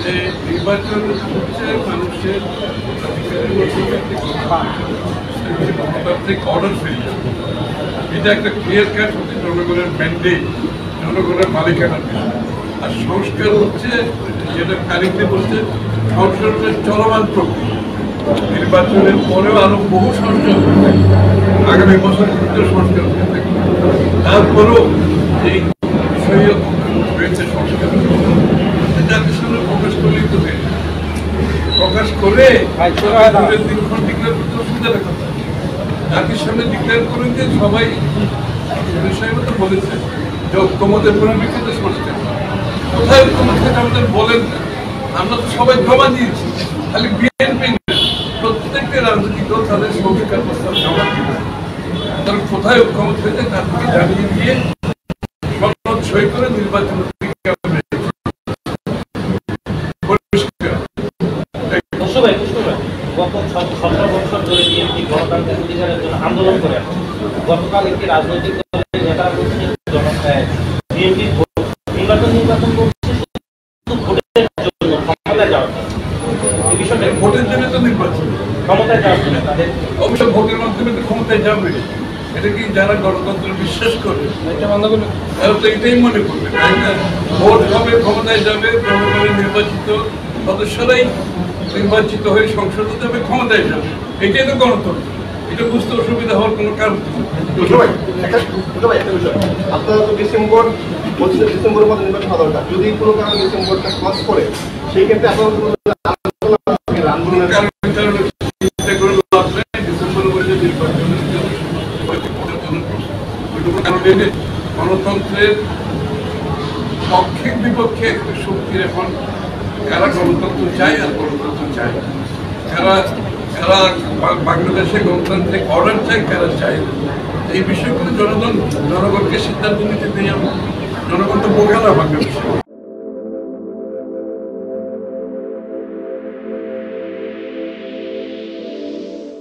যে নির্বাচন হচ্ছে মানুষের গণতান্ত্রিক অর্ডার ফিরিয়ে, এটা একটা ক্লিয়ার কাট হচ্ছে জনগণের ম্যান্ডেট, জনগণের মালিকানার বিষয়। আর সংস্কার হচ্ছে যেটা কারিগরি বলছে সংস্কারের চলমান প্রক্রিয়া। নির্বাচনের পরেও আরো বহু সংস্কার হতে থাকে, আগামী বছর সংস্কার হতে থাকে। তারপরেও এই বিষয়ে রয়েছে সংস্কার, জাতির সামনে প্রকাশ করলেই তো প্রকাশ করে দীর্ঘক্ষণ ডিক্লেয়ার করতে অসুবিধা কথা। জাতির সামনে ডিক্লেয়ার করেন যে সবাই বিষয় মতো বলেছে যে ঐক্যমতের পরিপ্রেক্ষিতে সংস্কার। কোথায় ঐক্যমত থেকে আমাদের বলেন না, আমরা তো সবাই জমা দিয়েছি, খালি বিএনপি প্রত্যেকটা রাজনৈতিক দল তাদের সংস্কার প্রস্তাব জমা দিয়েছে। তারা কোথায় ঐক্যমত হয়েছে তার থেকে জানিয়ে দিয়ে সনদ সই করে নির্বাচন আন্দোলন করে গতকাল একটি রাজনৈতিক দলের নেতা নির্বাচন করছে ভোটের জন্য, ক্ষমতায় যাওয়ার এই বিষয়টা ভোটের জন্য তো নির্বাচন, ক্ষমতায় যাওয়ার জন্য তাদের অবশ্য ভোটের মাধ্যমে তো ক্ষমতায় যাবে। এটা কি যারা গণতন্ত্র বিশ্বাস করে তারা তো এটাই মনে করবে, তাই না? ভোট হবে, ক্ষমতায় যাবে, জনগণের নির্বাচিত সদস্যরাই নির্বাচিত হয়ে সংসদে যাবে, ক্ষমতায় যাবে। এটাই তো গণতন্ত্র। এটা বুঝতে অসুবিধা হওয়ার কোনো কারণ নেই। আপনারা তো ডিসেম্বর বলছেন, ডিসেম্বরের মধ্যে নির্বাচন হওয়া দরকার। যদি কোনো কারণে ডিসেম্বরটা ক্রস করে সেই ক্ষেত্রে আপনারা গণতন্ত্রের পক্ষে বিপক্ষে শক্তির এখন কারা গণতন্ত্র চায় আর গণতন্ত্র চায়, কারা বাংলাদেশে গণতান্ত্রিক অর্ডার চায়, কারা চায়। এই বিষয়গুলো জনগণকে সিদ্ধান্ত নিতে দিয়ে জনগণ তো বোঝা না বাংলাদেশে।